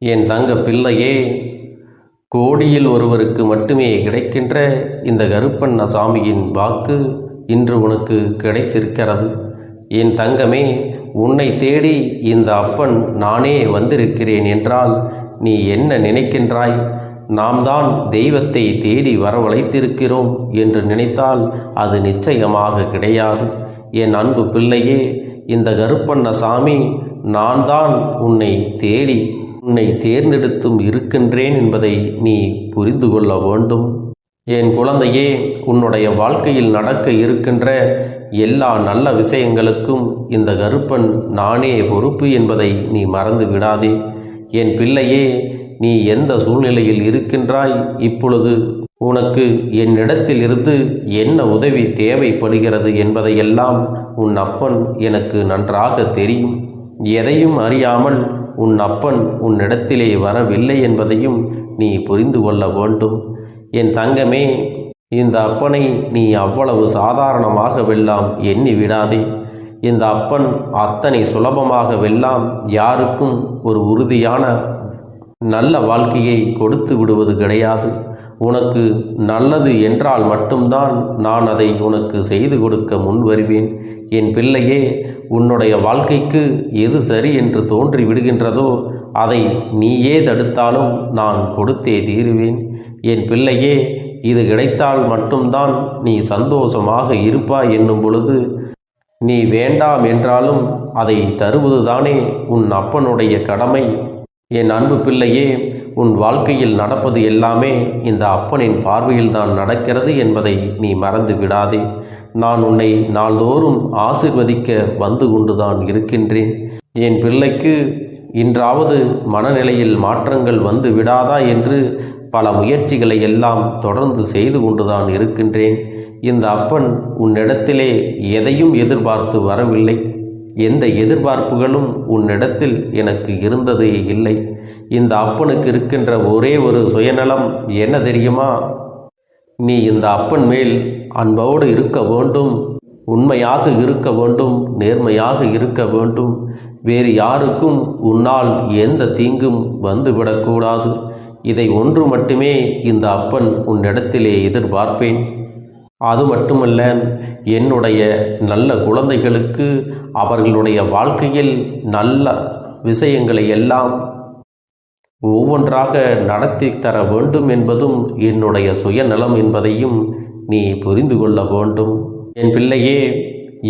என் தங்க பிள்ளையே, கோடியில் ஒருவருக்கு மட்டுமே கிடைக்கின்ற இந்த கருப்பண்ணசாமியின் வாக்கு இன்று உனக்கு கிடைத்திருக்கிறது. என் தங்கமே, உன்னை தேடி இந்த அப்பன் நானே வந்திருக்கிறேன் என்றால் நீ என்ன நினைக்கின்றாய்? நாம் தான் தெய்வத்தை தேடி வரவழைத்திருக்கிறோம் என்று நினைத்தால் அது நிச்சயமாக கிடையாது. என் அன்பு பிள்ளையே, இந்த கருப்பண்ணசாமி நான் தான் உன்னை தேடி உன்னை தேர்ந்தெடுத்தும் இருக்கின்றேன் என்பதை நீ புரிந்து கொள்ள வேண்டும். என் குழந்தையே, உன்னுடைய வாழ்க்கையில் நடக்க இருக்கின்ற எல்லா நல்ல விஷயங்களுக்கும் இந்த கருப்பன் நானே பொறுப்பு என்பதை நீ மறந்து விடாதே. என் பிள்ளையே, நீ எந்த சூழ்நிலையில் இருக்கின்றாய்? இப்பொழுது உனக்கு என்னிடத்தில் இருந்து என்ன உதவி தேவைப்படுகிறது என்பதையெல்லாம் உன் அப்பன் எனக்கு நன்றாக தெரியும். எதையும் அறியாமல் உன் அப்பன் உன்னிடத்திலே வரவில்லை என்பதையும் நீ புரிந்து கொள்ள வேண்டும். என் தங்கமே, இந்த அப்பனை நீ அவ்வளவு சாதாரணமாகவெல்லாம் எண்ணி விடாதே. இந்த அப்பன் அத்தனை சுலபமாகவெல்லாம் யாருக்கும் ஒரு உறுதியான நல்ல வாழ்க்கையை கொடுத்து விடுவது கிடையாது. உனக்கு நல்லது என்றால் மட்டும்தான் நான் அதை உனக்கு செய்து கொடுக்க முன் வருவேன். என் பிள்ளையே, உன்னுடைய வாழ்க்கைக்கு எது சரி என்று தோன்றி விடுகின்றதோ அதை நீயே தடுத்தாலும் நான் கொடுத்தே தீருவேன். என் பிள்ளையே, இது கிடைத்தால் மட்டும்தான் நீ சந்தோஷமாக இருப்பாய் என்னும் பொழுது நீ வேண்டாம் என்றாலும் அதை தருவதுதானே உன் அப்பனுடைய கடமை. என் அன்பு பிள்ளையே, உன் வாழ்க்கையில் நடப்பது எல்லாமே இந்த அப்பனின் பார்வையில் தான் நடக்கிறது என்பதை நீ மறந்து விடாதே. நான் உன்னை நாள்தோறும் ஆசிர்வதிக்க வந்து கொண்டுதான் இருக்கின்றேன். என் பிள்ளைக்கு இன்றாவது மனநிலையில் மாற்றங்கள் வந்து விடாதா என்று பல முயற்சிகளை எல்லாம் தொடர்ந்து செய்து கொண்டுதான் இருக்கின்றேன். இந்த அப்பன் உன்னிடத்திலே எதையும் எதிர்பார்த்து வரவில்லை. எந்த எதிர்பார்ப்புகளும் உன்னிடத்தில் எனக்கு இருந்ததே இல்லை. இந்த அப்பனுக்கு இருக்கின்ற ஒரே ஒரு சுயநலம் என்ன தெரியுமா? நீ இந்த அப்பன் மேல் அன்போடு இருக்க வேண்டும், உண்மையாக இருக்க வேண்டும், நேர்மையாக இருக்க வேண்டும். வேறு யாருக்கும் உன்னால் எந்த தீங்கும் வந்துவிடக்கூடாது. இதை ஒன்று மட்டுமே இந்த அப்பன் உன்னிடத்திலே எதிர்பார்ப்பேன். அது மட்டுமல்ல, என்னுடைய நல்ல குழந்தைகளுக்கு அவர்களுடைய வாழ்க்கையில் நல்ல விஷயங்களை எல்லாம் ஒவ்வொன்றாக நடத்தி தர வேண்டும் என்பதும் என்னுடைய சுயநலம் என்பதையும் நீ புரிந்து கொள்ள வேண்டும். என் பிள்ளையே,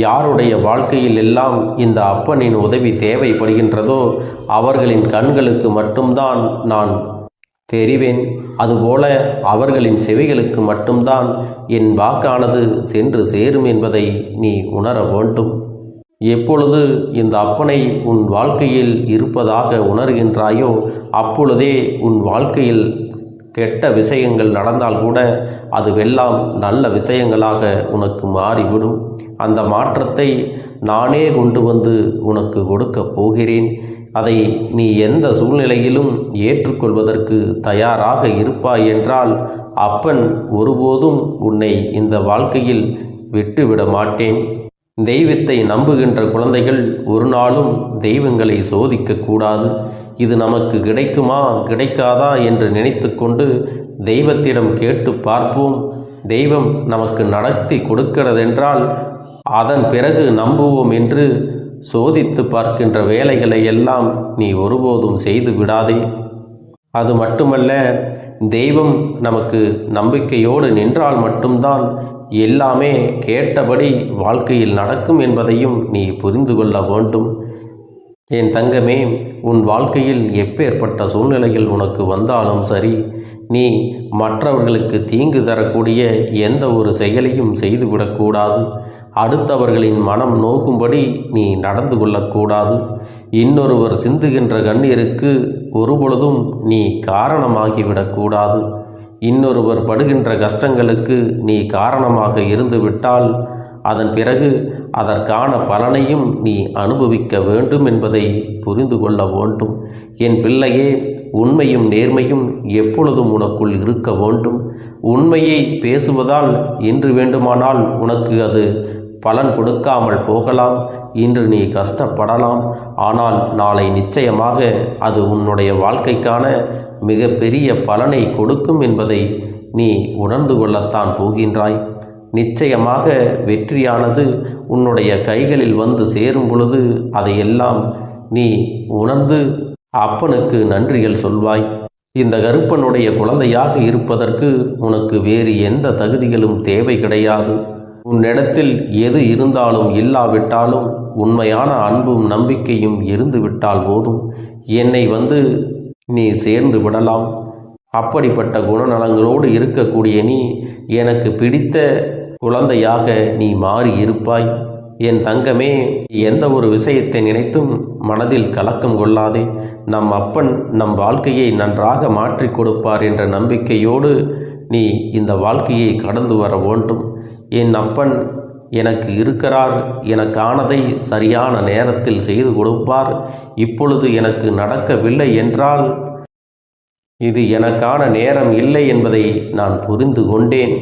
யாருடைய வாழ்க்கையில் எல்லாம் இந்த அப்பனின் உதவி தேவைப்படுகின்றதோ அவர்களின் கண்களுக்கு மட்டும்தான் நான் தெரிவேன். அதுபோல அவர்களின் செவிகளுக்கு மட்டும்தான் என் வாக்கானது சென்று சேரும் என்பதை நீ உணர வேண்டும். எப்பொழுது இந்த அப்பனை உன் வாழ்க்கையில் இருப்பதாக உணர்கின்றாயோ அப்பொழுதே உன் வாழ்க்கையில் கெட்ட விஷயங்கள் நடந்தால் கூட அதுவெல்லாம் நல்ல விஷயங்களாக உனக்கு மாறிவிடும். அந்த மாற்றத்தை நானே கொண்டு வந்து உனக்கு கொடுக்கப் போகிறேன். அதை நீ எந்த சூழ்நிலையிலும் ஏற்றுக்கொள்வதற்கு தயாராக இருப்பாய் என்றால் அப்பன் ஒருபோதும் உன்னை இந்த வாழ்க்கையில் விட்டுவிட மாட்டேன். தெய்வத்தை நம்புகின்ற குழந்தைகள் ஒரு நாளும் தெய்வங்களை சோதிக்கக்கூடாது. இது நமக்கு கிடைக்குமா கிடைக்காதா என்று நினைத்து கொண்டு தெய்வத்திடம் கேட்டு பார்ப்போம். தெய்வம் நமக்கு நடத்தி கொடுக்கிறதென்றால் அதன் பிறகு நம்புவோம் என்று சோதித்து பார்க்கின்ற வேலைகளை எல்லாம் நீ ஒருபோதும் செய்து விடாதே. அது மட்டுமல்ல, தெய்வம் நமக்கு நம்பிக்கையோடு நின்றால் மட்டும்தான் எல்லாமே கேட்டபடி வாழ்க்கையில் நடக்கும் என்பதையும் நீ புரிந்து கொள்ள வேண்டும். என் தங்கமே, உன் வாழ்க்கையில் எப்பேற்பட்ட சூழ்நிலைகள் உனக்கு வந்தாலும் சரி, நீ மற்றவர்களுக்கு தீங்கு தரக்கூடிய எந்த ஒரு செயலையும் செய்துவிடக்கூடாது. அடுத்தவர்களின் மனம் நோக்கும்படி நீ நடந்து கொள்ளக்கூடாது. இன்னொருவர் சிந்துகின்ற கண்ணீருக்கு ஒருபொழுதும் நீ காரணமாகிவிடக்கூடாது. இன்னொருவர் படுகின்ற கஷ்டங்களுக்கு நீ காரணமாக இருந்துவிட்டால் அதன் பிறகு அதற்கான பலனையும் நீ அனுபவிக்க வேண்டும் என்பதை புரிந்து கொள்ள வேண்டும். என் பிள்ளையே, உண்மையும் நேர்மையும் எப்பொழுதும் உனக்குள் இருக்க வேண்டும். உண்மையை பேசுவதால் இன்று வேண்டுமானால் உனக்கு அது பலன் கொடுக்காமல் போகலாம். இன்று நீ கஷ்டப்படலாம். ஆனால் நாளை நிச்சயமாக அது உன்னுடைய வாழ்க்கைக்கான மிகப்பெரிய பலனை கொடுக்கும் என்பதை நீ உணர்ந்து கொள்ளத்தான் போகின்றாய். நிச்சயமாக வெற்றியானது உன்னுடைய கைகளில் வந்து சேரும் பொழுது அதையெல்லாம் நீ உணர்ந்து அப்பனுக்கு நன்றிகள் சொல்வாய். இந்த கருப்பனுடைய குழந்தையாக இருப்பதற்கு உனக்கு வேறு எந்த தகுதிகளும் தேவை கிடையாது. உன்னிடத்தில் எது இருந்தாலும் இல்லாவிட்டாலும் உண்மையான அன்பும் நம்பிக்கையும் இருந்து விட்டால் போதும், என்னை வந்து நீ சேர்ந்து விடலாம். அப்படிப்பட்ட குணநலங்களோடு இருக்கக்கூடிய நீ எனக்கு பிடித்த குழந்தையாக நீ மாறி இருப்பாய். என் தங்கமே, எந்த ஒரு விஷயத்தை நினைத்தும் மனதில் கலக்கம் கொள்ளாதே. நம் அப்பன் நம் வாழ்க்கையை நன்றாக மாற்றி கொடுப்பார் என்ற நம்பிக்கையோடு நீ இந்த வாழ்க்கையை கடந்து வர வேண்டும். என் அப்பன் எனக்கு இருக்கிறார், எனக்கானதை சரியான நேரத்தில் செய்து கொடுப்பார். இப்பொழுது எனக்கு நடக்கவில்லை என்றால் இது எனக்கான நேரம் இல்லை என்பதை நான் புரிந்து கொண்டேன்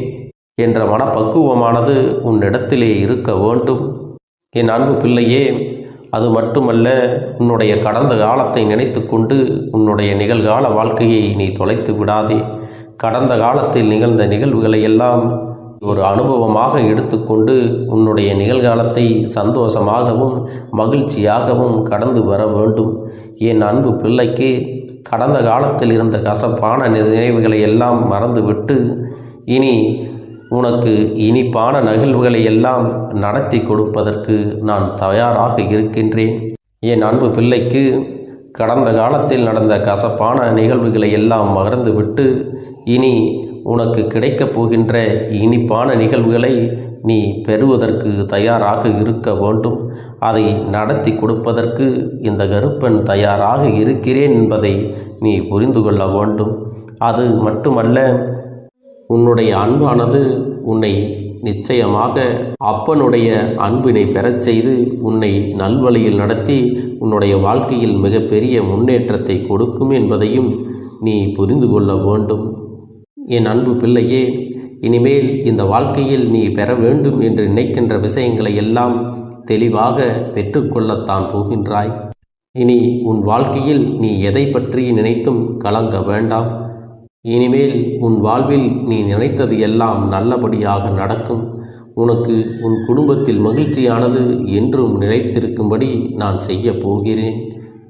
என்ற மனப்பக்குவமானது உன்னிடத்திலே இருக்க வேண்டும். என் அன்பு பிள்ளையே, அது மட்டுமல்ல, உன்னுடைய கடந்த காலத்தை நினைத்து கொண்டு உன்னுடைய நிகழ்கால வாழ்க்கையை நீ தொலைத்து விடாதே. கடந்த காலத்தில் நிகழ்ந்த நிகழ்வுகளை எல்லாம் ஒரு அனுபவமாக எடுத்துக்கொண்டு உன்னுடைய நிகழ்காலத்தை சந்தோஷமாகவும் மகிழ்ச்சியாகவும் கடந்து வர வேண்டும். என் அன்பு பிள்ளைக்கு கடந்த காலத்தில் இருந்த கசப்பான நினைவுகளை எல்லாம் மறந்துவிட்டு இனி உனக்கு இனிப்பான நிகழ்வுகளை எல்லாம் நடத்தி கொடுப்பதற்கு நான் தயாராக இருக்கின்றேன். என் அன்பு பிள்ளைக்கு கடந்த காலத்தில் நடந்த கசப்பான நிகழ்வுகளை எல்லாம் மறந்துவிட்டு இனி உனக்கு கிடைக்கப் போகின்ற இனிப்பான நிகழ்வுகளை நீ பெறுவதற்கு தயாராக இருக்க வேண்டும். அதை நடத்தி கொடுப்பதற்கு இந்த கருப்பன் தயாராக இருக்கிறேன் என்பதை நீ புரிந்து கொள்ள வேண்டும். அது மட்டுமல்ல, உன்னுடைய அன்பானது உன்னை நிச்சயமாக அப்பனுடைய அன்பினை பெறச் செய்து உன்னை நல்வழியில் நடத்தி உன்னுடைய வாழ்க்கையில் மிகப்பெரிய முன்னேற்றத்தை கொடுக்கும் என்பதையும் நீ புரிந்து கொள்ள வேண்டும். என் அன்பு பிள்ளையே, இனிமேல் இந்த வாழ்க்கையில் நீ பெற வேண்டும் என்று நினைக்கின்ற விஷயங்களை எல்லாம் தெளிவாக பெற்றுக்கொள்ளத்தான் போகின்றாய். இனி உன் வாழ்க்கையில் நீ எதை பற்றி நினைத்தும் கலங்க வேண்டாம். இனிமேல் உன் வாழ்வில் நீ நினைத்தது எல்லாம் நல்லபடியாக நடக்கும். உனக்கு உன் குடும்பத்தில் மகிழ்ச்சியானது என்றும் நிலைத்திருக்கும்படி நான் செய்ய போகிறேன்.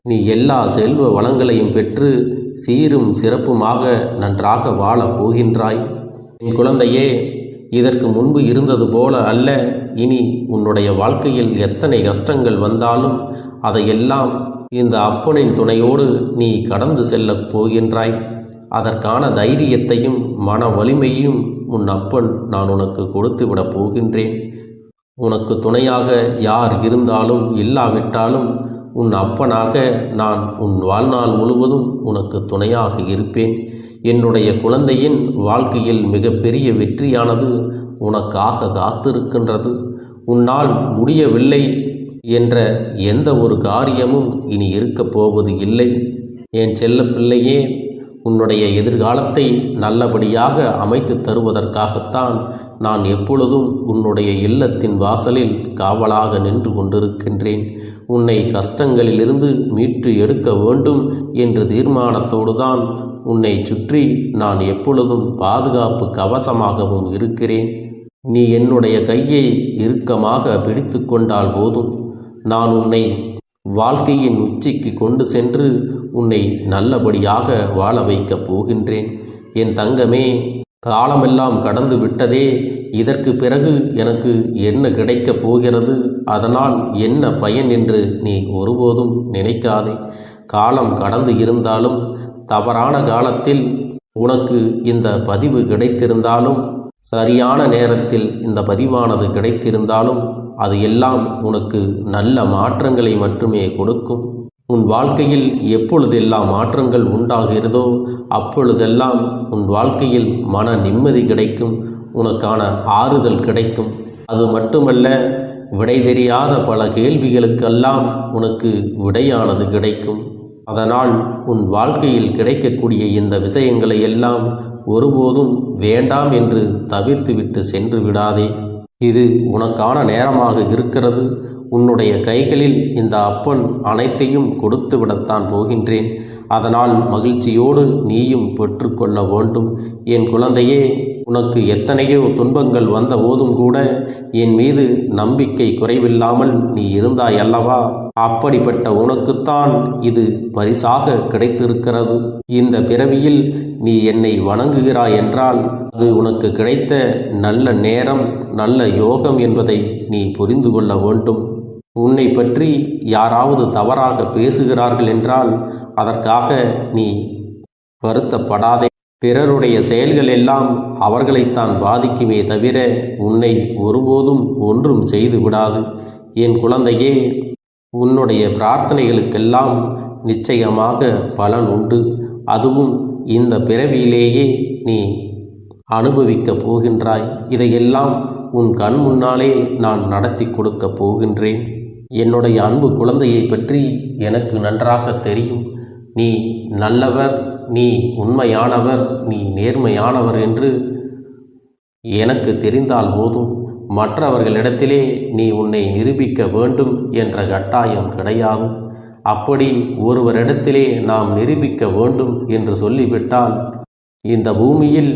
நீ எல்லா செல்வ வளங்களையும் பெற்று சீரும் சிறப்புமாக நன்றாக வாழப் போகின்றாய். என் குழந்தையே, இதற்கு முன்பு இருந்தது போல அல்ல. இனி உன்னுடைய வாழ்க்கையில் எத்தனை கஷ்டங்கள் வந்தாலும் அதையெல்லாம் இந்த அப்பனின் துணையோடு நீ கடந்து செல்லப் போகின்றாய். அதற்கான தைரியத்தையும் மன வலிமையும் உன் அப்பன் நான் உனக்கு கொடுத்து விடப் போகின்றேன். உனக்கு துணையாக யார் இருந்தாலும் இல்லாவிட்டாலும் உன் அப்பனாக நான் உன் வாழ்நாள் முழுவதும் உனக்கு துணையாக இருப்பேன். என்னுடைய குழந்தையின் வாழ்க்கையில் மிகப்பெரிய வெற்றியானது உனக்காக காத்திருக்கின்றது. உன்னால் முடியவில்லை என்ற எந்த ஒரு காரியமும் இனி இருக்கப் போவது இல்லை. என் செல்ல பிள்ளையே, உன்னுடைய எதிர்காலத்தை நல்லபடியாக அமைத்து தருவதற்காகத்தான் நான் எப்பொழுதும் உன்னுடைய இல்லத்தின் வாசலில் காவலாக நின்று கொண்டிருக்கின்றேன். உன்னை கஷ்டங்களிலிருந்து மீட்டு எடுக்க வேண்டும் என்ற தீர்மானத்தோடு தான் உன்னை சுற்றி நான் எப்பொழுதும் பாதுகாப்பு கவசமாகவும் இருக்கிறேன். நீ என்னுடைய கையை இறுக்கமாக பிடித்து கொண்டால் போதும், நான் உன்னை வாழ்க்கையின் உச்சிக்கு கொண்டு சென்று உன்னை நல்லபடியாக வாழ வைக்கப் போகின்றேன். என் தங்கமே, காலமெல்லாம் கடந்து விட்டதே, இதற்கு பிறகு எனக்கு என்ன கிடைக்கப் போகிறது, அதனால் என்ன பயன் என்று நீ ஒருபோதும் நினைக்காதே. காலம் கடந்து இருந்தாலும், தவறான காலத்தில் உனக்கு இந்த பதிவு கிடைத்திருந்தாலும், சரியான நேரத்தில் இந்த பதிவானது கிடைத்திருந்தாலும் அது எல்லாம் உனக்கு நல்ல மாற்றங்களை மட்டுமே கொடுக்கும். உன் வாழ்க்கையில் எப்பொழுதெல்லாம் மாற்றங்கள் உண்டாகிறதோ அப்பொழுதெல்லாம் உன் வாழ்க்கையில் மன நிம்மதி கிடைக்கும், உனக்கான ஆறுதல் கிடைக்கும். அது மட்டுமல்ல, விடை தெரியாத பல கேள்விகளுக்கெல்லாம் உனக்கு விடையானது கிடைக்கும். அதனால் உன் வாழ்க்கையில் கிடைக்கக்கூடிய இந்த விஷயங்களை எல்லாம் ஒருபோதும் வேண்டாம் என்று தவிர்த்துவிட்டு சென்று விடாதே. இது உனக்கான நேரமாக இருக்கிறது. உன்னுடைய கைகளில் இந்த அப்பன் அனைத்தையும் கொடுத்து விடத்தான் போகின்றேன். அதனால் மகிழ்ச்சியோடு நீயும் பெற்றுக்கொள்ள வேண்டும். என் குழந்தையே, உனக்கு எத்தனையோ துன்பங்கள் வந்த போதும் கூட என் மீது நம்பிக்கை குறைவில்லாமல் நீ இருந்தாய் அல்லவா? அப்படிப்பட்ட உனக்குத்தான் இது பரிசாக கிடைத்திருக்கிறது. இந்த பிறவியில் நீ என்னை வணங்குகிறாய் என்றால் அது உனக்கு கிடைத்த நல்ல நேரம், நல்ல யோகம் என்பதை நீ புரிந்து கொள்ள வேண்டும். உன்னை பற்றி யாராவது தவறாக பேசுகிறார்கள் என்றால் அதற்காக நீ வருத்தப்படாதே. பிறருடைய செயல்கள் எல்லாம் அவர்களைத்தான் பாதிக்குமே தவிர உன்னை ஒருபோதும் ஒன்றும் செய்து விடாது. என் குழந்தையே, உன்னுடைய பிரார்த்தனைகளுக்கெல்லாம் நிச்சயமாக பலன் உண்டு. அதுவும் இந்த பிறவியிலேயே நீ அனுபவிக்கப் போகின்றாய். இதையெல்லாம் உன் கண் முன்னாலே நான் நடத்தி கொடுக்கப் போகின்றேன். என்னுடைய அன்பு குழந்தையை பற்றி எனக்கு நன்றாக தெரியும். நீ நல்லவர், நீ உண்மையானவர், நீ நேர்மையானவர் என்று எனக்கு தெரிந்தால் போதும். மற்றவர்களிடத்திலே நீ உன்னை நிரூபிக்க வேண்டும் என்ற கட்டாயம் கிடையாது. அப்படி ஒருவரிடத்திலே நாம் நிரூபிக்க வேண்டும் என்று சொல்லிவிட்டால் இந்த பூமியில்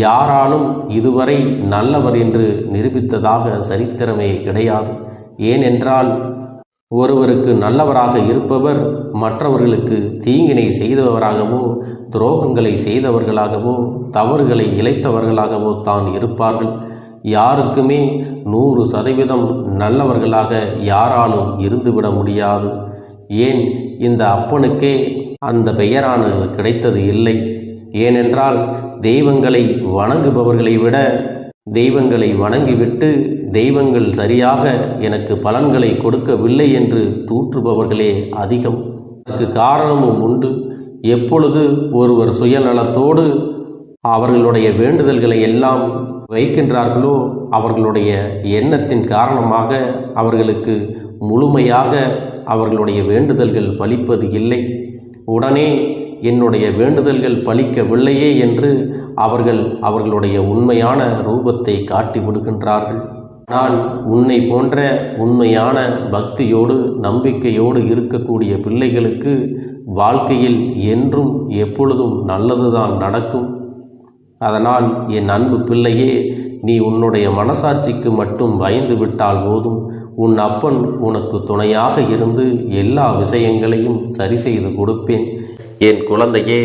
யாராலும் இதுவரை நல்லவர் என்று நிரூபித்ததாக சரித்திரமே கிடையாது. ஏனென்றால் ஒருவருக்கு நல்லவராக இருப்பவர் மற்றவர்களுக்கு தீங்கினை செய்தவராகவோ, துரோகங்களை செய்தவர்களாகவோ, தவறுகளை இழைத்தவர்களாகவோ தான் இருப்பார்கள். யாருக்குமே 100% நல்லவர்களாக யாராலும் இருந்துவிட முடியாது. ஏன் இந்த அப்பனுக்கே அந்த பெயரானது கிடைத்தது இல்லை? ஏனென்றால் தெய்வங்களை வணங்குபவர்களை விட தெய்வங்களை வணங்கிவிட்டு தெய்வங்கள் சரியாக எனக்கு பலன்களை கொடுக்கவில்லை என்று தூற்றுபவர்களே அதிகம். அதற்கு காரணமும் உண்டு. எப்பொழுது ஒருவர் சுயநலத்தோடு அவர்களுடைய வேண்டுதல்களை எல்லாம் வைக்கின்றார்களோ அவர்களுடைய எண்ணத்தின் காரணமாக அவர்களுக்கு முழுமையாக அவர்களுடைய வேண்டுதல்கள் பலிப்பது இல்லை. உடனே என்னுடைய வேண்டுதல்கள் பலிக்கவில்லையே என்று அவர்களுடைய உண்மையான ரூபத்தை காட்டி விடுகின்றார்கள். ஆனால் உன்னை போன்ற உண்மையான பக்தியோடு நம்பிக்கையோடு இருக்கக்கூடிய பிள்ளைகளுக்கு வாழ்க்கையில் என்றும் எப்பொழுதும் நல்லதுதான் நடக்கும். அதனால் என் அன்பு பிள்ளையே, நீ உன்னுடைய மனசாட்சிக்கு மட்டும் பயந்து விட்டால் போதும். உன் அப்பன் உனக்கு துணையாக இருந்து எல்லா விஷயங்களையும் சரி செய்து கொடுப்பேன். என் குழந்தையே,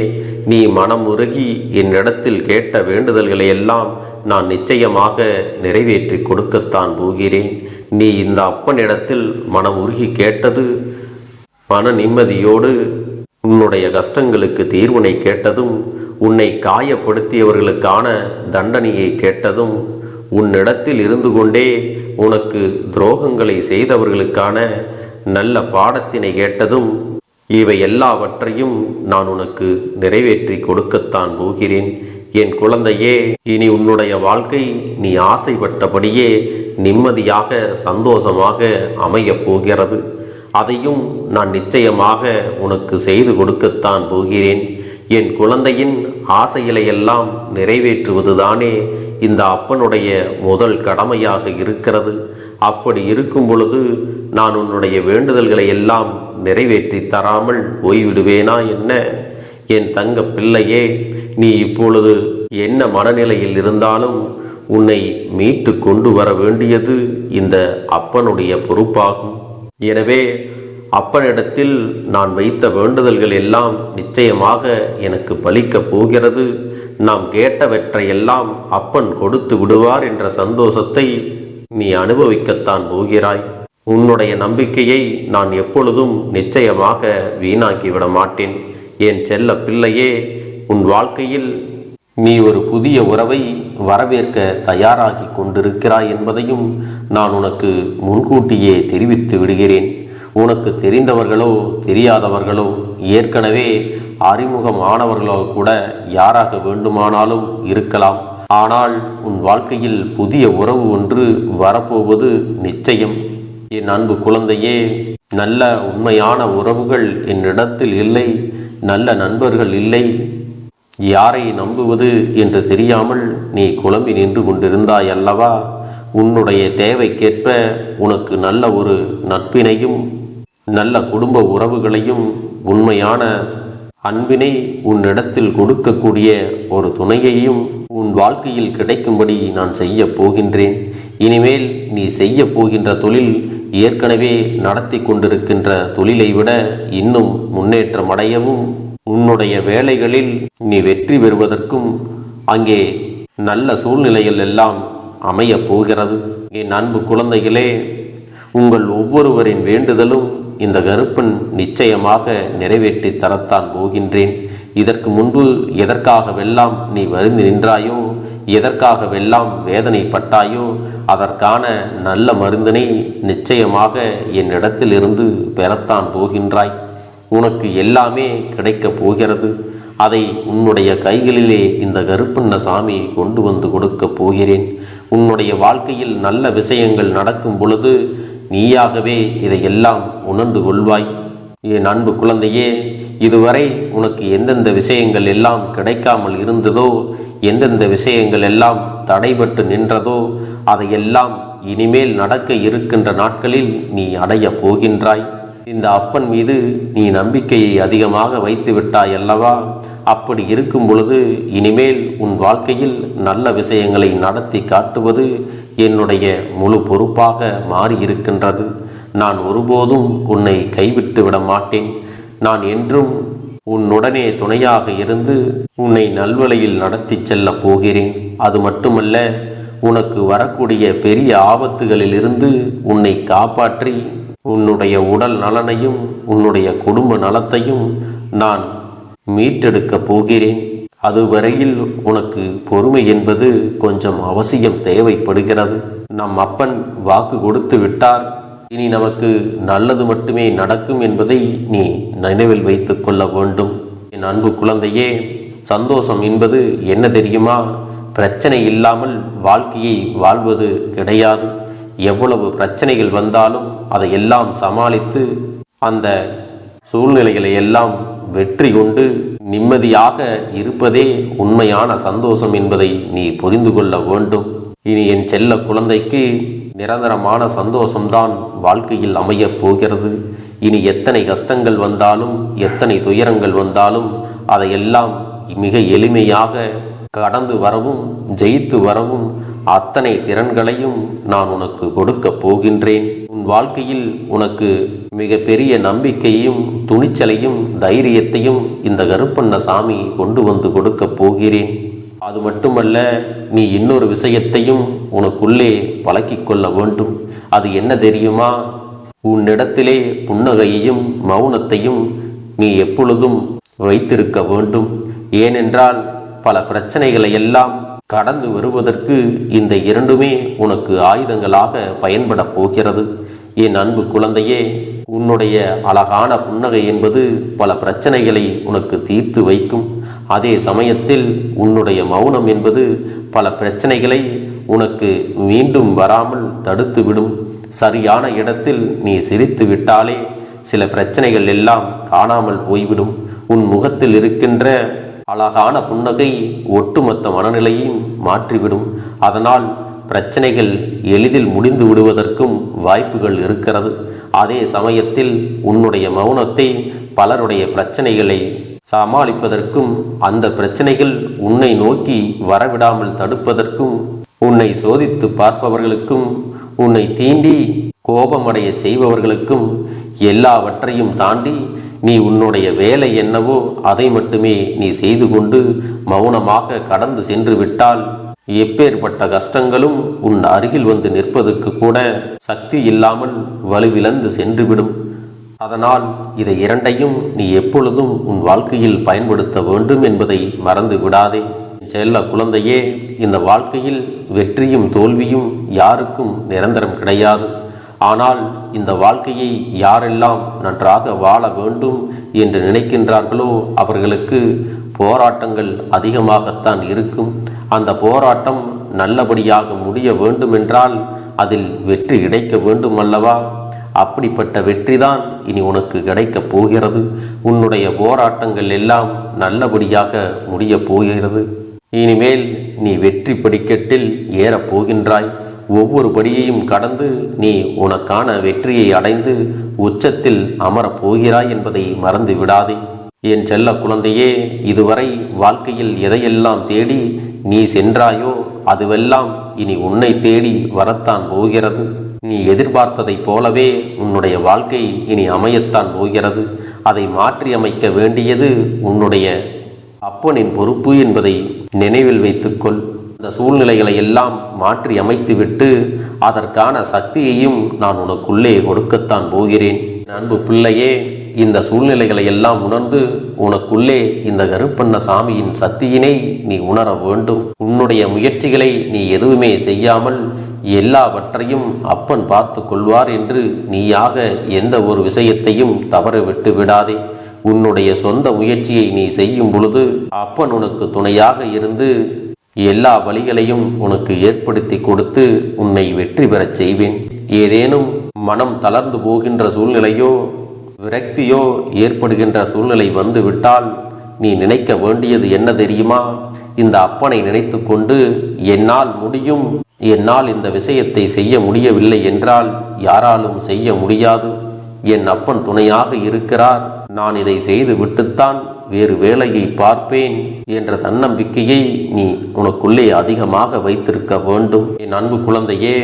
நீ மனம் உருகி என்னிடத்தில் கேட்ட வேண்டுதல்களை எல்லாம் நான் நிச்சயமாக நிறைவேற்றி கொடுக்கத்தான் போகிறேன். நீ இந்த அப்பனிடத்தில் மனம் உருகி கேட்டது, மன நிம்மதியோடு உன்னுடைய கஷ்டங்களுக்கு தீர்வினை கேட்டதும், உன்னை காயப்படுத்தியவர்களுக்கான தண்டனையை கேட்டதும், உன்னிடத்தில் இருந்து கொண்டே உனக்கு துரோகங்களை செய்தவர்களுக்கான நல்ல பாடத்தினை கேட்டதும், இவை எல்லாவற்றையும் நான் உனக்கு நிறைவேற்றி கொடுக்கத்தான் போகிறேன். என் குழந்தையே, இனி உன்னுடைய வாழ்க்கை நீ ஆசைப்பட்டபடியே நிம்மதியாக சந்தோஷமாக அமையப் போகிறது. அதையும் நான் நிச்சயமாக உனக்கு செய்து கொடுக்கத்தான் போகிறேன். என் குழந்தையின் ஆசைகளை எல்லாம் நிறைவேற்றுவதுதானே இந்த அப்பனுடைய முதல் கடமையாக இருக்கிறது. அப்படி இருக்கும் பொழுது நான் உன்னுடைய வேண்டுதல்களை எல்லாம் நிறைவேற்றி தராமல் போய்விடுவேனா என்ன? என் தங்க பிள்ளையே, நீ இப்பொழுது என்ன மனநிலையில் இருந்தாலும் உன்னை மீட்டு கொண்டு வர வேண்டியது இந்த அப்பனுடைய பொறுப்பாகும். எனவே அப்பனிடத்தில் நான் வைத்த வேண்டுதல்கள் எல்லாம் நிச்சயமாக எனக்கு பலிக்கப் போகிறது. நாம் கேட்டவற்றையெல்லாம் அப்பன் கொடுத்து விடுவார் என்ற சந்தோஷத்தை நீ அனுபவிக்கத்தான் போகிறாய். உன்னுடைய நம்பிக்கையை நான் எப்பொழுதும் நிச்சயமாக வீணாக்கிவிட மாட்டேன். என் செல்ல பிள்ளையே, உன் வாழ்க்கையில் நீ ஒரு புதிய உறவை வரவேற்க தயாராகி கொண்டிருக்கிறாய் என்பதையும் நான் உனக்கு முன்கூட்டியே தெரிவித்து விடுகிறேன். உனக்கு தெரிந்தவர்களோ தெரியாதவர்களோ ஏற்கனவே அறிமுகமானவர்களோ கூட யாராக வேண்டுமானாலும் இருக்கலாம். ஆனால் உன் வாழ்க்கையில் புதிய உறவு ஒன்று வரப்போவது நிச்சயம். என் அன்பு குழந்தையே, நல்ல உண்மையான உறவுகள் என்னிடத்தில் இல்லை, நல்ல நண்பர்கள் இல்லை. யாரை நம்புவது என்று தெரியாமல் நீ குழம்பி நின்று கொண்டிருந்தாய் அல்லவா? உன்னுடைய தேவைக்கேற்ப உனக்கு நல்ல ஒரு நட்பினையும் நல்ல குடும்ப உறவுகளையும் உண்மையான அன்பினை உன்னிடத்தில் கொடுக்கக்கூடிய ஒரு துணையையும் உன் வாழ்க்கையில் கிடைக்கும்படி நான் செய்ய போகின்றேன். இனிமேல் நீ செய்ய போகின்ற தொழில் ஏற்கனவே நடத்தி கொண்டிருக்கின்ற தொழிலை விட இன்னும் முன்னேற்றம் அடையவும், உன்னுடைய வேலைகளில் நீ வெற்றி பெறுவதற்கும் அங்கே நல்ல சூழ்நிலைகள் எல்லாம் அமையப் போகிறது. என் அன்பு குழந்தைகளே, உங்கள் ஒவ்வொருவரின் வேண்டுதலும் இந்த கருப்பன் நிச்சயமாக நிறைவேற்றி தரத்தான் போகின்றேன். இதற்கு முன்பு எதற்காகவெல்லாம் நீ வருந்தி நின்றாயோ, எதற்காகவெல்லாம் வேதனைப்பட்டாயோ, அதற்கான நல்ல மருந்தினை நிச்சயமாக என்னிடத்திலிருந்து பெறத்தான் போகின்றாய். உனக்கு எல்லாமே கிடைக்கப் போகிறது. அதை உன்னுடைய கைகளிலே இந்த கருப்பண்ண சாமி கொண்டு வந்து கொடுக்கப் போகிறேன். உன்னுடைய வாழ்க்கையில் நல்ல விஷயங்கள் நடக்கும் பொழுது நீயாகவே இதையெல்லாம் உணர்ந்து கொள்வாய். என் அன்பு குழந்தையே, இதுவரை உனக்கு எந்தெந்த விஷயங்கள் எல்லாம் கிடைக்காமல் இருந்ததோ, எந்தெந்த விஷயங்கள் எல்லாம் தடைபட்டு நின்றதோ, அதையெல்லாம் இனிமேல் நடக்க இருக்கின்ற நாட்களில் நீ அடைய போகின்றாய். இந்த அப்பன் மீது நீ நம்பிக்கையை அதிகமாக வைத்து விட்டாய் அல்லவா? அப்படி இருக்கும் பொழுது இனிமேல் உன் வாழ்க்கையில் நல்ல விஷயங்களை நடத்தி காட்டுவது என்னுடைய முழு பொறுப்பாக மாறியிருக்கின்றது. நான் ஒருபோதும் உன்னை கைவிட்டு விட மாட்டேன். நான் என்றும் உன்னுடனே துணையாக இருந்து உன்னை நல்வழியில் நடத்தி செல்ல போகிறேன். அது மட்டுமல்ல, உனக்கு வரக்கூடிய பெரிய ஆபத்துகளில் இருந்து உன்னை காப்பாற்றி உன்னுடைய உடல் நலனையும் உன்னுடைய குடும்ப நலத்தையும் நான் மீட்டெடுக்க போகிறேன். அதுவரையில் உனக்கு பொறுமை என்பது கொஞ்சம் அவசியம் தேவைப்படுகிறது. நம் அப்பன் வாக்கு கொடுத்து விட்டார். இனி நமக்கு நல்லது மட்டுமே நடக்கும் என்பதை நீ நினைவில் வைத்துக் கொள்ள வேண்டும். என் அன்பு குழந்தையே, சந்தோஷம் என்பது என்ன தெரியுமா? பிரச்சனை இல்லாமல் வாழ்க்கையை வாழ்வது கிடையாது. எவ்வளவு பிரச்சனைகள் வந்தாலும் அதையெல்லாம் சமாளித்து அந்த சூழ்நிலைகளை எல்லாம் வெற்றி கொண்டு நிம்மதியாக இருப்பதே உண்மையான சந்தோஷம் என்பதை நீ புரிந்து கொள்ள வேண்டும். இனி என் செல்ல குழந்தைக்கு நிரந்தரமான சந்தோஷம்தான் வாழ்க்கையில் அமையப் போகிறது. இனி எத்தனை கஷ்டங்கள் வந்தாலும், எத்தனை துயரங்கள் வந்தாலும் அதையெல்லாம் மிக எளிமையாக கடந்து வரவும் ஜெயித்து வரவும் அத்தனை திறன்களையும் நான் உனக்கு கொடுக்க போகின்றேன். உன் வாழ்க்கையில் உனக்கு மிக பெரிய நம்பிக்கையையும் துணிச்சலையும் தைரியத்தையும் இந்த கருப்பண்ண சாமி கொண்டு வந்து கொடுக்க போகிறேன். அது மட்டுமல்ல, நீ இன்னொரு விஷயத்தையும் உனக்குள்ளே பழக்கிக் கொள்ள வேண்டும். அது என்ன தெரியுமா? உன்னிடத்திலே புன்னகையையும் மௌனத்தையும் நீ எப்பொழுதும் வைத்திருக்க வேண்டும். ஏனென்றால் பல பிரச்சனைகளை எல்லாம் கடந்து வருவதற்கு இந்த இரண்டுமே உனக்கு ஆயுதங்களாக பயன்பட போகிறது. என் அன்பு குழந்தையே, உன்னுடைய அழகான புன்னகை என்பது பல பிரச்சனைகளை உனக்கு தீர்த்து வைக்கும். அதே சமயத்தில் உன்னுடைய மௌனம் என்பது பல பிரச்சனைகளை உனக்கு மீண்டும் வராமல் தடுத்து விடும். சரியான இடத்தில் நீ சிரித்து விட்டாலே சில பிரச்சனைகள் எல்லாம் காணாமல் போய்விடும். உன் முகத்தில் இருக்கின்ற அழகான புன்னகை ஒட்டுமொத்த மனநிலையும் மாற்றிவிடும். அதனால் பிரச்சனைகள் எளிதில் முடிந்து விடுவதற்கும் வாய்ப்புகள் இருக்கிறது. அதே சமயத்தில் உன்னுடைய மௌனத்தை பலருடைய பிரச்சனைகளை சமாளிப்பதற்கும், அந்த பிரச்சனைகள் உன்னை நோக்கி வரவிடாமல் தடுப்பதற்கும், உன்னை சோதித்து பார்ப்பவர்களுக்கும், உன்னை தீண்டி கோபமடைய செய்பவர்களுக்கும் எல்லாவற்றையும் தாண்டி நீ உன்னுடைய வேலை என்னவோ அதை மட்டுமே நீ செய்து கொண்டு மௌனமாக கடந்து சென்று விட்டால் எப்பேற்பட்ட கஷ்டங்களும் உன் அருகில் வந்து நிற்பதற்கு கூட சக்தி இல்லாமல் வலுவிழந்து சென்றுவிடும். அதனால் இதை இரண்டையும் நீ எப்பொழுதும் உன் வாழ்க்கையில் பயன்படுத்த வேண்டும் என்பதை மறந்து விடாதே. செல்ல குழந்தையே, இந்த வாழ்க்கையில் வெற்றியும் தோல்வியும் யாருக்கும் நிரந்தரம் கிடையாது. ஆனால் இந்த வாழ்க்கையை யாரெல்லாம் நன்றாக வாழ வேண்டும் என்று நினைக்கின்றார்களோ அவர்களுக்கு போராட்டங்கள் அதிகமாகத்தான் இருக்கும். அந்த போராட்டம் நல்லபடியாக முடிய வேண்டுமென்றால் அதில் வெற்றி கிடைக்க வேண்டும் அல்லவா? அப்படிப்பட்ட வெற்றிதான் இனி உனக்கு கிடைக்கப் போகிறது. உன்னுடைய போராட்டங்கள் எல்லாம் நல்லபடியாக முடிய போகிறது. இனிமேல் நீ வெற்றி படிக்கட்டில் ஏறப் போகின்றாய். ஒவ்வொரு படியையும் கடந்து நீ உனக்கான வெற்றியை அடைந்து உச்சத்தில் அமரப் போகிறாய் என்பதை மறந்து விடாதே. என் செல்ல குழந்தையே, இதுவரை வாழ்க்கையில் எதையெல்லாம் தேடி நீ சென்றாயோ அதுவெல்லாம் இனி உன்னை தேடி வரத்தான் போகிறது. நீ எதிர்பார்த்ததைப் போலவே உன்னுடைய வாழ்க்கை இனி அமையத்தான் போகிறது. அதை மாற்றி அமைக்க வேண்டியது உன்னுடைய அப்பனின் பொறுப்பு என்பதை நினைவில் வைத்துக்கொள். அந்த சூழ்நிலைகளை எல்லாம் மாற்றி அமைத்துவிட்டு அதற்கான சக்தியையும் நான் உனக்குள்ளே கொடுக்கத்தான் போகிறேன். அன்பு பிள்ளையே, இந்த சூழ்நிலைகளை எல்லாம் உணர்ந்து உனக்குள்ளே இந்த கருப்பண்ணசாமியின் சக்தியினை நீ உணர வேண்டும். உன்னுடைய முயற்சிகளை நீ எதுவுமே செய்யாமல் எல்லாவற்றையும் அப்பன் பார்த்து கொள்வார் என்று நீயாக எந்த ஒரு விஷயத்தையும் தவற விட்டு விடாதே. உன்னுடைய சொந்த முயற்சியை நீ செய்யும் பொழுது அப்பன் உனக்கு துணையாக இருந்து எல்லா வழிகளையும் உனக்கு ஏற்படுத்தி கொடுத்து உன்னை வெற்றி பெறச் செய்வேன். ஏதேனும் மனம் தளர்ந்து போகின்ற சூழ்நிலையோ விரக்தியோ ஏற்படுகின்ற சூழ்நிலை வந்து விட்டால் நீ நினைக்க வேண்டியது என்ன தெரியுமா? இந்த அப்பனை நினைத்து கொண்டு என்னால் முடியும், என்னால் இந்த விஷயத்தை செய்ய முடியவில்லை என்றால் யாராலும் செய்ய முடியாது, என் அப்பன் துணையாக இருக்கிறார், நான் இதை செய்து விட்டுத்தான் வேறு வேலையை பார்ப்பேன் என்ற தன்னம்பிக்கையை நீ உனக்குள்ளே அதிகமாக வைத்திருக்க வேண்டும். என் அன்பு குழந்தையே,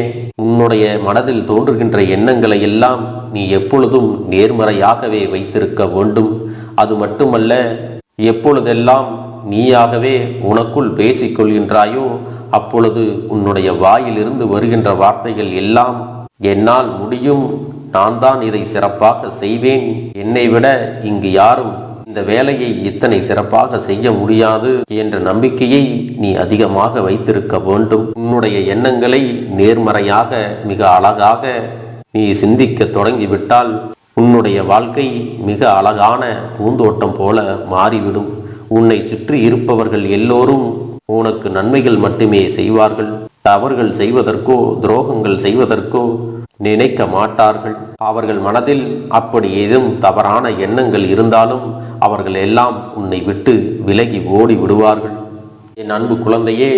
உன்னுடைய மனதில் தோன்றுகின்ற எண்ணங்களை எல்லாம் நீ எப்பொழுதும் நேர்மறையாகவே வைத்திருக்க வேண்டும். அது மட்டுமல்ல, எப்பொழுதெல்லாம் நீயாகவே உனக்குள் பேசிக்கொள்கின்றாயோ அப்பொழுது உன்னுடைய வாயிலிருந்து வருகின்ற வார்த்தைகள் எல்லாம் என்னால் முடியும், நான் தான் இதை சிறப்பாக செய்வேன், என்னை விட இங்கு யாரும் இந்த வேலையை இத்தனை சிறப்பாக செய்ய முடியாது என்ற நம்பிக்கையை நீ அதிகமாக வைத்திருக்க வேண்டும். உன்னுடைய எண்ணங்களை நேர்மறையாக மிக அழகாக நீ சிந்திக்க தொடங்கிவிட்டால் உன்னுடைய வாழ்க்கை மிக அழகான பூந்தோட்டம் போல மாறிவிடும். உன்னை சுற்றி இருப்பவர்கள் எல்லோரும் உனக்கு நன்மைகள் மட்டுமே செய்வார்கள். தவறுகள் செய்வதற்கோ துரோகங்கள் செய்வதற்கோ நினைக்க மாட்டார்கள். அவர்கள் மனதில் அப்படி ஏதும் தவறான எண்ணங்கள் இருந்தாலும் அவர்கள் எல்லாம் உன்னை விட்டு விலகி ஓடி விடுவார்கள். என் அன்பு குழந்தையே,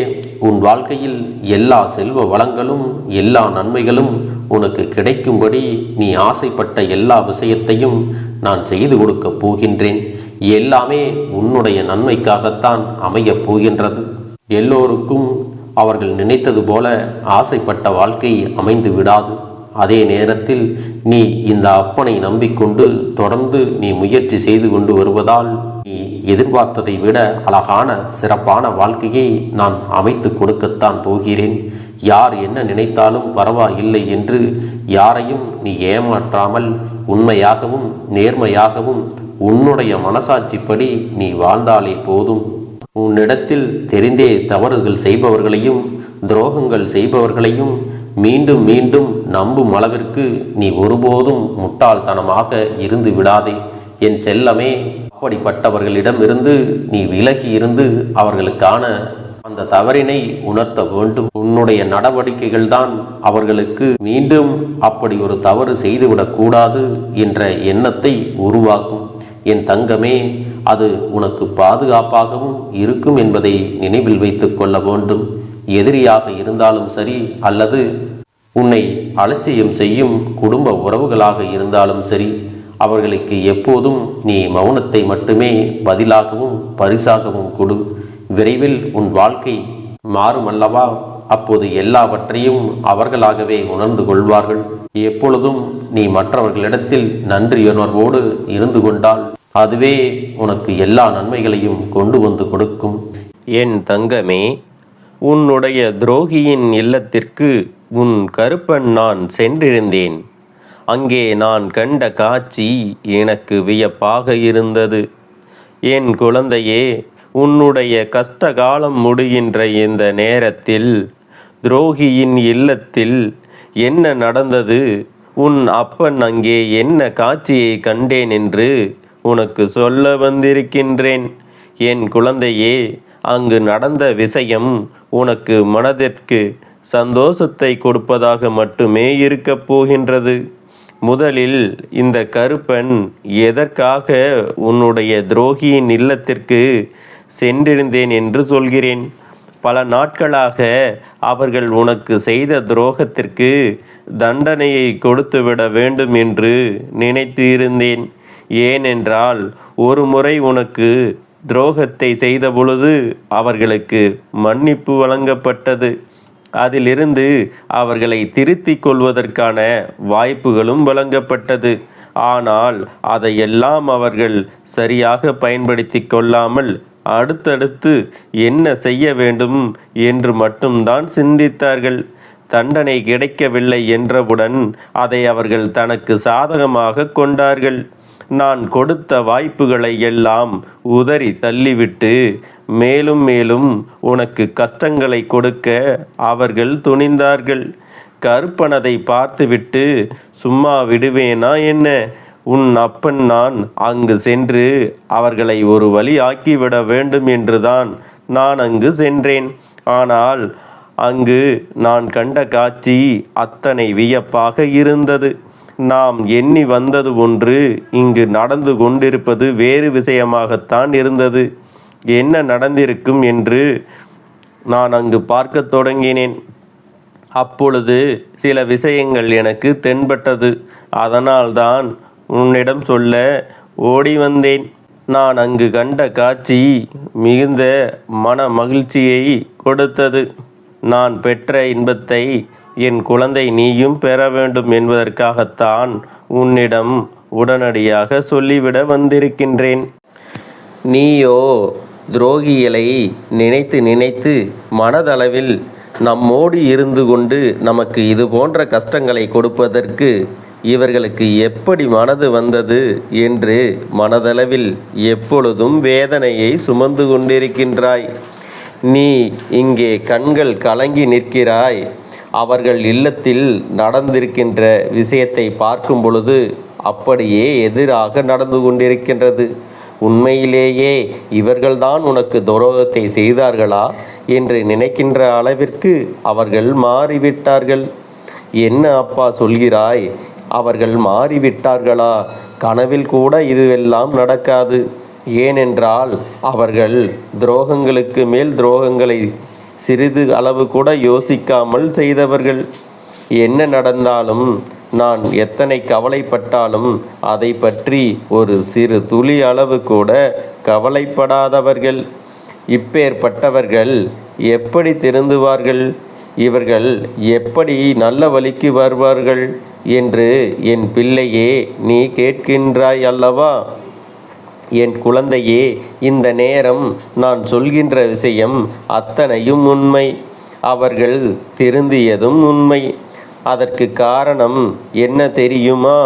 உன் வாழ்க்கையில் எல்லா செல்வ வளங்களும் எல்லா நன்மைகளும் உனக்கு கிடைக்கும்படி நீ ஆசைப்பட்ட எல்லா விஷயத்தையும் நான் செய்து கொடுக்கப் போகின்றேன். எல்லாமே உன்னுடைய நன்மைக்காகத்தான் அமையப் போகின்றது. எல்லோருக்கும் அவர்கள் நினைத்தது போல ஆசைப்பட்ட வாழ்க்கை அமைந்து விடாது. அதே நேரத்தில் நீ இந்த அப்பனை நம்பிக்கொண்டு தொடர்ந்து நீ முயற்சி செய்து கொண்டு வருவதால் நீ எதிர்பார்த்ததை விட அழகான சிறப்பான வாழ்க்கையை நான் அமைத்து கொடுக்கத்தான் போகிறேன். யார் என்ன நினைத்தாலும் பரவாயில்லை என்று யாரையும் நீ ஏமாற்றாமல் உண்மையாகவும் நேர்மையாகவும் உன்னுடைய மனசாட்சிப்படி நீ வாழ்ந்தாலே போதும். உன்னிடத்தில் தெரிந்தே தவறுகள் செய்பவர்களையும் துரோகங்கள் செய்பவர்களையும் மீண்டும் மீண்டும் நம்பும் அளவிற்கு நீ ஒருபோதும் முட்டாள்தனமாக இருந்து விடாதே. என் செல்லமே, அப்படிப்பட்டவர்களிடமிருந்து நீ விலகி இருந்து அவர்களுக்கான அந்த தவறினை உணர்த்த வேண்டும். உன்னுடைய நடவடிக்கைகள் தான் அவர்களுக்கு மீண்டும் அப்படி ஒரு தவறு செய்துவிடக் கூடாது என்ற எண்ணத்தை உருவாக்கும். என் தங்கமே, அது உனக்கு பாதுகாப்பாகவும் இருக்கும் என்பதை நினைவில் வைத்துக் கொள்ள வேண்டும். எதிரியாக இருந்தாலும் சரி அல்லது உன்னை அலட்சியம் செய்யும் குடும்ப உறவுகளாக இருந்தாலும் சரி, அவர்களுக்கு எப்போதும் நீ மௌனத்தை மட்டுமே பதிலாகவும் பரிசாகவும் கொடு. விரைவில் உன் வாழ்க்கை மாறுமல்லவா? அப்போது எல்லாவற்றையும் அவர்களாகவே உணர்ந்து கொள்வார்கள். எப்பொழுதும் நீ மற்றவர்களிடத்தில் நன்றியுணர்வோடு இருந்து கொண்டால் அதுவே உனக்கு எல்லா நன்மைகளையும் கொண்டு வந்து கொடுக்கும். என் தங்கமே, உன்னுடைய துரோகியின் இல்லத்திற்கு உன் கருப்பன் நான் சென்றிருந்தேன். அங்கே நான் கண்ட காட்சி எனக்கு வியப்பாக இருந்தது. என் குழந்தையே, உன்னுடைய கஷ்டகாலம் முடிகின்ற இந்த நேரத்தில் துரோகியின் இல்லத்தில் என்ன நடந்தது, உன் அப்பன் அங்கே என்ன காட்சியை கண்டேன் என்று உனக்கு சொல்ல வந்திருக்கின்றேன். என் குழந்தையே, அங்கு நடந்த விஷயம் உனக்கு மனதிற்கு சந்தோஷத்தை கொடுப்பதாக மட்டுமே இருக்கப் போகின்றது. முதலில் இந்த கருப்பன் எதற்காக உன்னுடைய துரோகியின் இல்லத்திற்கு சென்றிருந்தேன் என்று சொல்கிறேன். பல நாட்களாக அவர்கள் உனக்கு செய்த துரோகத்திற்கு தண்டனையை கொடுத்துவிட வேண்டும் என்று நினைத்து இருந்தேன். ஏனென்றால் ஒரு முறை உனக்கு துரோகத்தை செய்த பொழுது அவர்களுக்கு மன்னிப்பு வழங்கப்பட்டது. அதிலிருந்து அவர்களை திருத்திக் கொள்வதற்கான வாய்ப்புகளும் வழங்கப்பட்டது. ஆனால் அதையெல்லாம் அவர்கள் சரியாக பயன்படுத்தி கொள்ளாமல் அடுத்தடுத்து என்ன செய்ய வேண்டும் என்று மட்டும்தான் சிந்தித்தார்கள். தண்டனை கிடைக்கவில்லை என்றவுடன் அதை அவர்கள் தனக்கு சாதகமாக கொண்டார்கள். நான் கொடுத்த வாய்ப்புகளை எல்லாம் உதறி தள்ளிவிட்டு மேலும் மேலும் உனக்கு கஷ்டங்களை கொடுக்க அவர்கள் துணிந்தார்கள். கருப்பனதை பார்த்துவிட்டு சும்மா விடுவேனா என்ன? உன் அப்பன் நான் அங்கு சென்று அவர்களை ஒரு வழி ஆக்கிவிட வேண்டும் என்றுதான் நான் அங்கு சென்றேன். ஆனால் அங்கு நான் கண்ட காட்சி அத்தனை வியப்பாக இருந்தது. நாம் எண்ணி வந்தது ஒன்று, இங்கு நடந்து கொண்டிருப்பது வேறு விஷயமாகத்தான் இருந்தது. என்ன நடந்திருக்கும் என்று நான் அங்கு பார்க்க தொடங்கினேன். அப்பொழுது சில விஷயங்கள் எனக்கு தென்பட்டது. அதனால்தான் உன்னிடம் சொல்ல ஓடி வந்தேன். நான் அங்கு கண்ட காட்சி மிகுந்த மன மகிழ்ச்சியை கொடுத்தது. நான் பெற்ற இன்பத்தை என் குழந்தை நீயும் பெற வேண்டும் என்பதற்காகத்தான் உன்னிடம் உடனடியாக சொல்லிவிட வந்திருக்கின்றேன். நீயோ துரோகிகளை நினைத்து நினைத்து மனதளவில் நம்மோடு இருந்து கொண்டு நமக்கு இது போன்ற கஷ்டங்களை கொடுப்பதற்கு இவர்களுக்கு எப்படி மனது வந்தது என்று மனதளவில் எப்பொழுதும் வேதனையை சுமந்து கொண்டிருக்கின்றாய். நீ இங்கே கண்கள் கலங்கி நிற்கிறாய். அவர்கள் இல்லத்தில் நடந்திருக்கின்ற விஷயத்தை பார்க்கும் பொழுது அப்படியே எதிராக நடந்து கொண்டிருக்கின்றது. உண்மையிலேயே இவர்கள்தான் உனக்கு துரோகத்தை செய்தார்களா என்று நினைக்கின்ற அளவிற்கு அவர்கள் மாறிவிட்டார்கள். என்ன அப்பா சொல்கிறாய்? அவர்கள் மாறிவிட்டார்களா? கனவில் கூட இதுவெல்லாம் நடக்காது. ஏனென்றால் அவர்கள் துரோகங்களுக்கு மேல் துரோகங்களை சிறிது அளவு கூட யோசிக்காமல் செய்தவர்கள். என்ன நடந்தாலும், நான் எத்தனை கவலைப்பட்டாலும் அதை பற்றி ஒரு சிறு துளி அளவு கூட கவலைப்படாதவர்கள். இப்பேற்பட்டவர்கள் எப்படி திருந்துவார்கள்? இவர்கள் எப்படி நல்ல வழிக்கு வருவார்கள் என்று என் பிள்ளையே நீ கேட்கின்றாய் அல்லவா? என் குழந்தையே, இந்த நேரம் நான் சொல்கின்ற விஷயம் அத்தனையும் உண்மை. அவர்கள் திருந்தியதும் உண்மை. அதற்கு காரணம் என்ன தெரியுமா?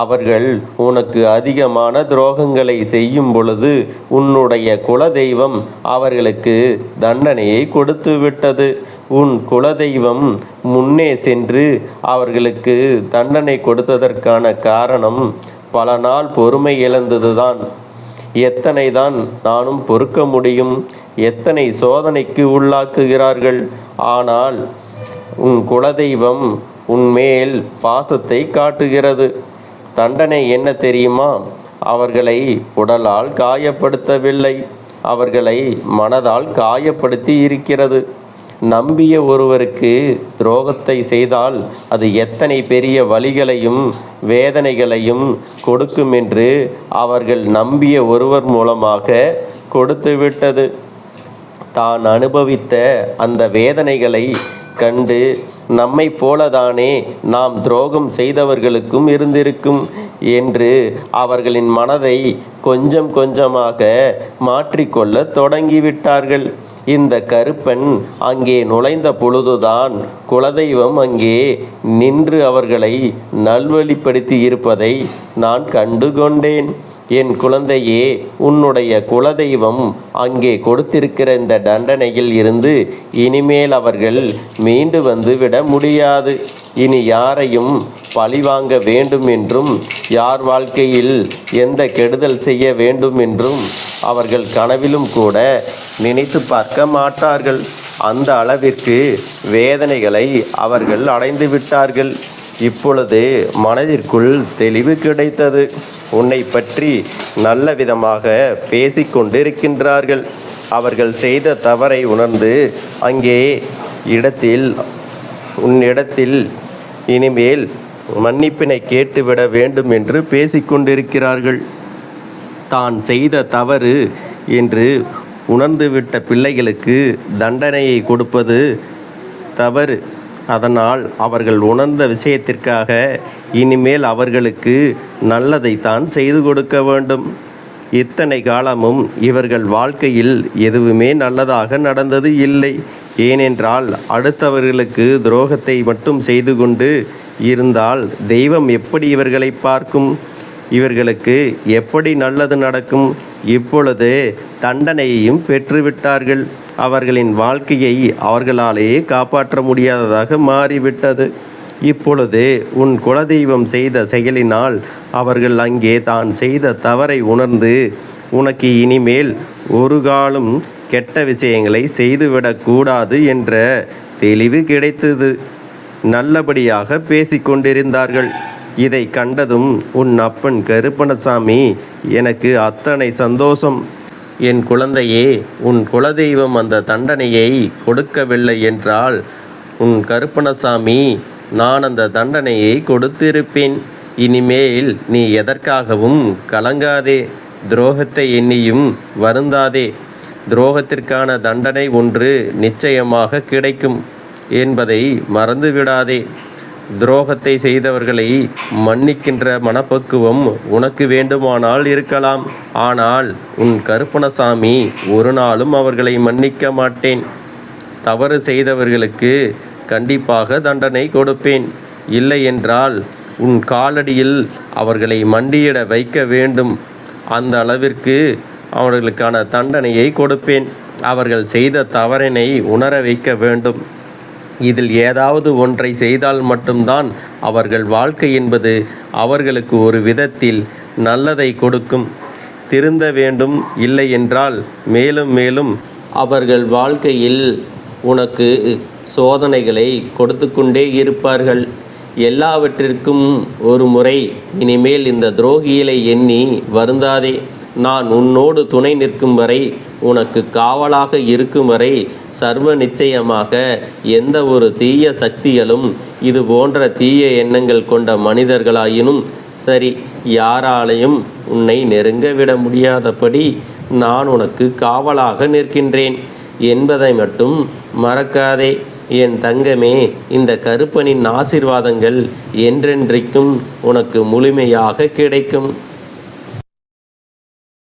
அவர்கள் உனக்கு அதிகமான துரோகங்களை செய்யும் பொழுது உன்னுடைய குலதெய்வம் அவர்களுக்கு தண்டனையை கொடுத்து விட்டது. உன் குலதெய்வம் முன்னே சென்று அவர்களுக்கு தண்டனை கொடுத்ததற்கான காரணம் பல நாள் பொறுமை இழந்ததுதான். எத்தனை தான் நானும் பொறுக்க முடியும்? எத்தனை சோதனைக்கு உள்ளாக்குகிறார்கள். ஆனால் உன் குலதெய்வம் உன்மேல் பாசத்தை காட்டுகிறது. தண்டனை என்ன தெரியுமா? அவர்களை உடலால் காயப்படுத்தவில்லை, அவர்களை மனதால் காயப்படுத்தி இருக்கிறது. நம்பிய ஒருவருக்கு துரோகத்தை செய்தால் அது எத்தனை பெரிய வலிகளையும் வேதனைகளையும் கொடுக்கும் என்று அவர்கள் நம்பிய ஒருவர் மூலமாக கொடுத்துவிட்டது. தான் அனுபவித்த அந்த வேதனைகளை கண்டு நம்மை போலதானே நாம் துரோகம் செய்தவர்களுக்கும் இருந்திருக்கும் என்று அவர்களின் மனதை கொஞ்சம் கொஞ்சமாக மாற்றிக்கொள்ள தொடங்கிவிட்டார்கள். இந்த கருப்பன் அங்கே நுழைந்த பொழுதுதான் குலதெய்வம் அங்கே நின்று அவர்களை நல்வழிப்படுத்தி இருப்பதை நான் கண்டு கொண்டேன். என் குழந்தையே, உன்னுடைய குலதெய்வம் அங்கே கொடுத்திருக்கிற இந்த தண்டனையில் இருந்து இனிமேல் அவர்கள் மீண்டு வந்து விட முடியாது. இனி யாரையும் பழிவாங்க வேண்டும் என்றும் யார் வாழ்க்கையில் எந்த கெடுதல் செய்ய வேண்டும் என்றும் அவர்கள் கனவிலும் கூட நினைத்து பார்க்க மாட்டார்கள். அந்த அளவிற்கு வேதனைகளை அவர்கள் அடைந்து விட்டார்கள். இப்பொழுது மனதிற்குள் தெளிவு கிடைத்தது. உன்னை பற்றி நல்ல விதமாக பேசிக்கொண்டிருக்கின்றார்கள். அவர்கள் செய்த தவறை உணர்ந்து அங்கே உன்னிடத்தில் இனிமேல் மன்னிப்பினை கேட்டுவிட வேண்டும் என்று பேசிக்கொண்டிருக்கிறார்கள். தான் செய்த தவறு என்று உணர்ந்துவிட்ட பிள்ளைகளுக்கு தண்டனையை கொடுப்பது தவறு. அதனால் அவர்கள் உணர்ந்த விஷயத்திற்காக இனிமேல் அவர்களுக்கு நல்லதைத்தான் செய்து கொடுக்க வேண்டும். இத்தனை காலமும் இவர்கள் வாழ்க்கையில் எதுவுமே நல்லதாக நடந்தது இல்லை. ஏனென்றால் அடுத்தவர்களுக்கு துரோகத்தை மட்டும் செய்து கொண்டு இருந்தால் தெய்வம் எப்படி இவர்களை பார்க்கும்? இவர்களுக்கு எப்படி நல்லது நடக்கும்? இப்பொழுது தண்டனையையும் பெற்றுவிட்டார்கள். அவர்களின் வாழ்க்கையை அவர்களாலே காப்பாற்ற முடியாததாக மாறிவிட்டது. இப்பொழுது உன் குலதெய்வம் செய்த செயலினால் அவர்கள் அங்கே தான் செய்த தவறை உணர்ந்து உனக்கு இனிமேல் ஒரு காலம் கெட்ட விஷயங்களை செய்துவிடக்கூடாது என்ற தெளிவு கிடைத்தது. நல்லபடியாக பேசிக்கொண்டிருந்தார்கள். இதை கண்டதும் உன் அப்பன் கருப்பணசாமி, எனக்கு அத்தனை சந்தோஷம். என் குழந்தையே, உன் குலதெய்வம் அந்த தண்டனையை கொடுக்கவில்லை என்றால் உன் கருப்பணசாமி நான் அந்த தண்டனையை கொடுத்திருப்பேன். இனிமேல் நீ எதற்காகவும் கலங்காதே, துரோகத்தை எண்ணியும் வருந்தாதே. துரோகத்திற்கான தண்டனை ஒன்று நிச்சயமாக கிடைக்கும் என்பதை மறந்துவிடாதே. துரோகத்தை செய்தவர்களை மன்னிக்கின்ற மனப்பக்குவம் உனக்கு வேண்டுமானால் இருக்கலாம். ஆனால் உன் கருப்பணசாமி ஒரு நாளும் அவர்களை மன்னிக்க மாட்டேன். தவறு செய்தவர்களுக்கு கண்டிப்பாக தண்டனை கொடுப்பேன். இல்லை என்றால் உன் காலடியில் அவர்களை மண்டியிட வைக்க வேண்டும். அந்த அளவிற்கு அவர்களுக்கான தண்டனையை கொடுப்பேன். அவர்கள் செய்த தவறினை உணர வைக்க வேண்டும். இதில் ஏதாவது ஒன்றை செய்தால் மட்டும்தான் அவர்கள் வாழ்க்கை என்பது அவர்களுக்கு ஒரு விதத்தில் நல்லதை கொடுக்கும். திருந்த வேண்டும். இல்லை என்றால் மேலும் மேலும் அவர்கள் வாழ்க்கையில் உனக்கு சோதனைகளை கொடுத்து கொண்டே இருப்பார்கள். எல்லாவற்றிற்கும் ஒரு முறை இனிமேல் இந்த துரோகிகளை எண்ணி வருந்தாதே. நான் உன்னோடு துணை நிற்கும் வரை, உனக்கு காவலாக இருக்கும் வரை சர்வ நிச்சயமாக எந்த ஒரு தீய சக்திகளும், இது போன்ற தீய எண்ணங்கள் கொண்ட மனிதர்களாயினும் சரி, யாராலையும் உன்னை நெருங்க விட முடியாதபடி நான் உனக்கு காவலாக நிற்கின்றேன் என்பதை மட்டும் மறக்காதே. என் தங்கமே, இந்த கருப்பனின் ஆசீர்வாதங்கள் என்றென்றைக்கும் உனக்கு முழுமையாக கிடைக்கும்.